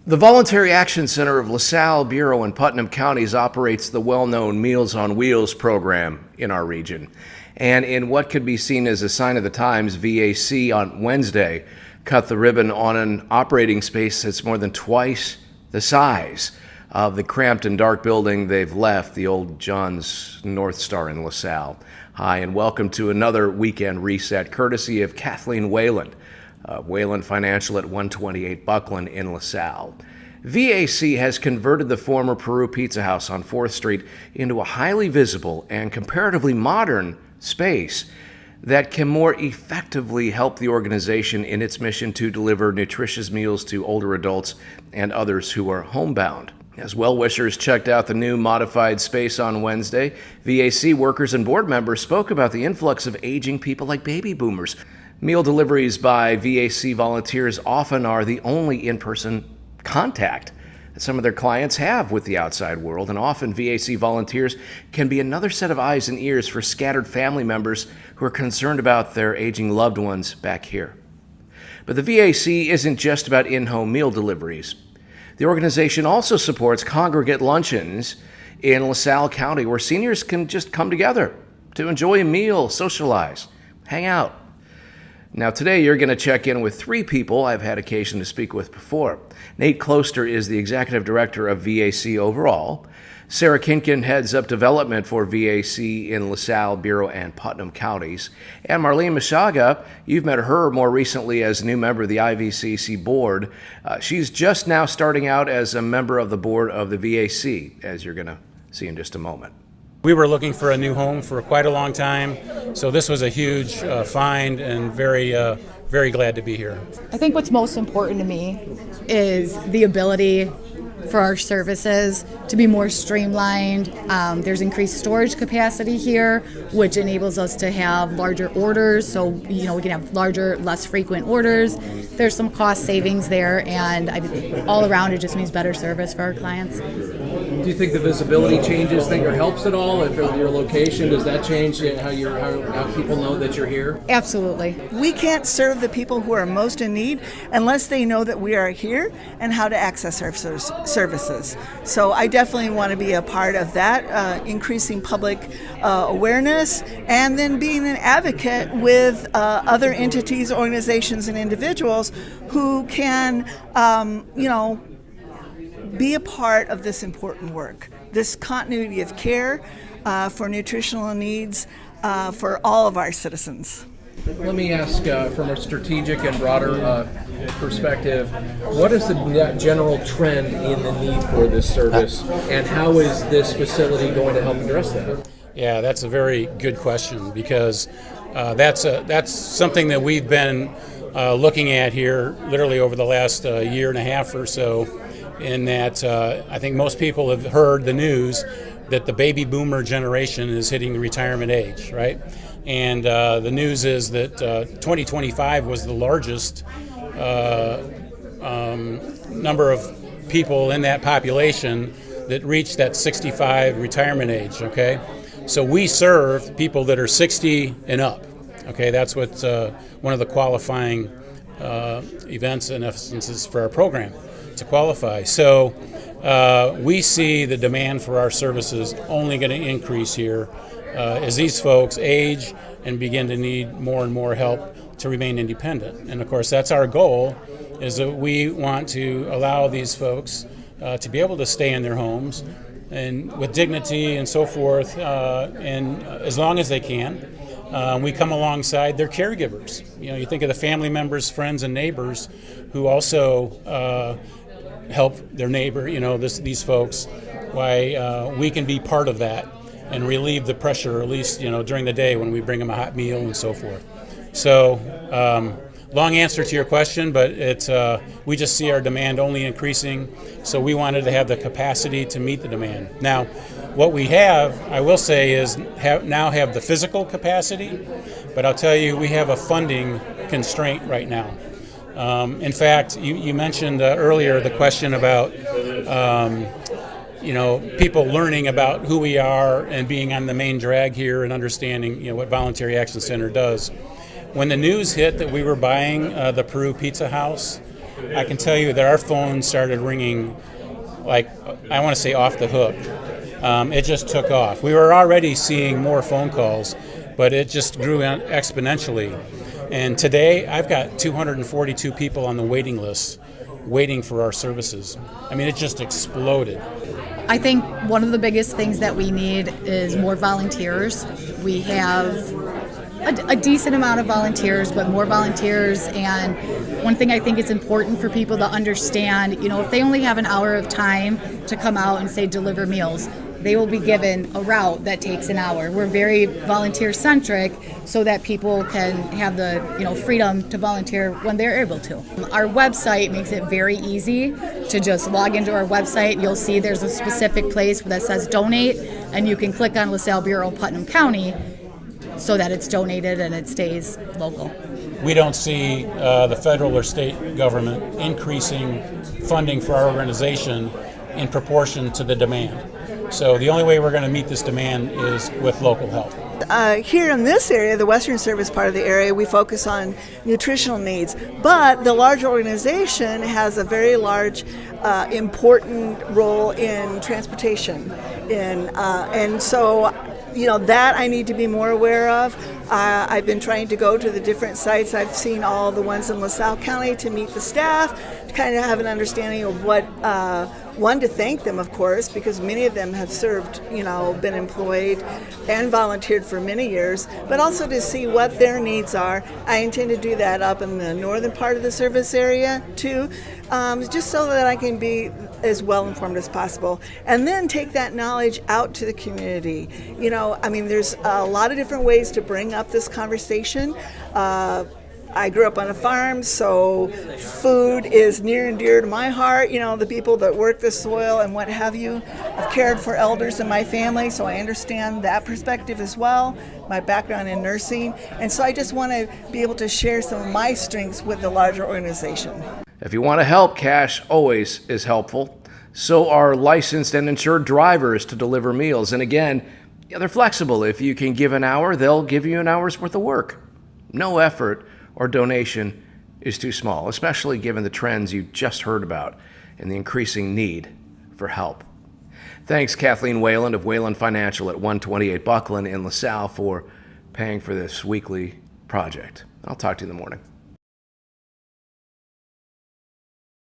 The Voluntary Action Center of LaSalle, Bureau, and Putnam Counties operates the well-known Meals on Wheels program in our region. And in what could be seen as a sign of the times, VAC on Wednesday cut the ribbon on an operating space that's more than twice the size of the cramped and dark building they've left, the old John's North Star in LaSalle. Hi, and welcome to another weekend reset, courtesy of Kathleen Wayland. Wayland Financial at 128 Buckland in LaSalle. VAC has converted the former Peru Pizza House on 4th Street into a highly visible and comparatively modern space that can more effectively help the organization in its mission to deliver nutritious meals to older adults and others who are homebound. As well-wishers checked out the new modified space on Wednesday, VAC workers and board members spoke about the influx of aging people like baby boomers. Meal deliveries by VAC volunteers often are the only in-person contact that some of their clients have with the outside world, and often VAC volunteers can be another set of eyes and ears for scattered family members who are concerned about their aging loved ones back here. But the VAC isn't just about in-home meal deliveries. The organization also supports congregate luncheons in LaSalle County where seniors can just come together to enjoy a meal, socialize, hang out. Now today you're going to check in with three people I've had occasion to speak with before. Nate Closter is the executive director of VAC overall. Sarah Kinkin heads up development for VAC in LaSalle, Bureau, and Putnam Counties. And Marlene Mashaga, you've met her more recently as a new member of the IVCC board. She's just now starting out as a member of the board of the VAC, as you're going to see in just a moment. We were looking for a new home for quite a long time, so this was a huge find and very glad to be here. I think what's most important to me is the ability for our services to be more streamlined. There's increased storage capacity here, which enables us to have larger orders, so we can have larger, less frequent orders. There's some cost savings there, and all around it just means better service for our clients. Do you think the visibility changes things or helps at all? If your location, does that change how people know that you're here? Absolutely. We can't serve the people who are most in need unless they know that we are here and how to access our services. So I definitely want to be a part of that, increasing public awareness, and then being an advocate with other entities, organizations, and individuals who can, be a part of this important work, this continuity of care for nutritional needs for all of our citizens. Let me ask, from a strategic and broader perspective, what is the general trend in the need for this service, and how is this facility going to help address that? Yeah, that's a very good question, because that's something that we've been looking at here literally over the last year and a half or so, in that I think most people have heard the news that the baby boomer generation is hitting the retirement age, right? And the news is that 2025 was the largest number of people in that population that reached that 65 retirement age, okay? So we serve people that are 60 and up, okay? That's what one of the qualifying events and instances for our program to qualify. So we see the demand for our services only going to increase here as these folks age and begin to need more and more help to remain independent. And of course, that's our goal, is that we want to allow these folks to be able to stay in their homes and with dignity and so forth, and as long as they can. We come alongside their caregivers. You think of the family members, friends, and neighbors who also help their neighbor, these folks, why we can be part of that and relieve the pressure, at least, during the day when we bring them a hot meal and so forth. So, long answer to your question, but we just see our demand only increasing, so we wanted to have the capacity to meet the demand. Now, what we have, I will say, is now have the physical capacity, but I'll tell you, we have a funding constraint right now. In fact, you mentioned earlier the question about people learning about who we are and being on the main drag here and understanding what Voluntary Action Center does. When the news hit that we were buying the Peru Pizza House, I can tell you that our phone started ringing, like, I want to say off the hook. It just took off. We were already seeing more phone calls, but it just grew exponentially. And today, I've got 242 people on the waiting list waiting for our services. I mean, it just exploded. I think one of the biggest things that we need is more volunteers. We have a decent amount of volunteers, but more volunteers. And one thing I think it's important for people to understand, you know, if they only have an hour of time to come out and say deliver meals, they will be given a route that takes an hour. We're very volunteer-centric so that people can have the, you know, freedom to volunteer when they're able to. Our website makes it very easy to just log into our website. You'll see there's a specific place that says donate, and you can click on LaSalle Bureau, Putnam County, so that it's donated and it stays local. We don't see the federal or state government increasing funding for our organization in proportion to the demand. So the only way we're going to meet this demand is with local help. Here in this area, the Western Service part of the area, we focus on nutritional needs. But the large organization has a very large, important role in transportation. And so, you know, that I need to be more aware of. I've been trying to go to the different sites. I've seen all the ones in LaSalle County to meet the staff, to kind of have an understanding of what, one, to thank them, of course, because many of them have served, you know, been employed and volunteered for many years, but also to see what their needs are. I intend to do that up in the northern part of the service area, too, just so that I can be as well informed as possible, and then take that knowledge out to the community. You know, I mean, there's a lot of different ways to bring up this conversation. I grew up on a farm, so food is near and dear to my heart. You know, the people that work the soil and what have you. I've cared for elders in my family, so I understand that perspective as well, my background in nursing. And so I just want to be able to share some of my strengths with the larger organization. If you want to help, cash always is helpful. So are licensed and insured drivers to deliver meals. And again, they're flexible. If you can give an hour, they'll give you an hour's worth of work. No effort or donation is too small, especially given the trends you just heard about and the increasing need for help. Thanks, Kathleen Whalen of Whalen Financial at 128 Buckland in LaSalle for paying for this weekly project. I'll talk to you in the morning.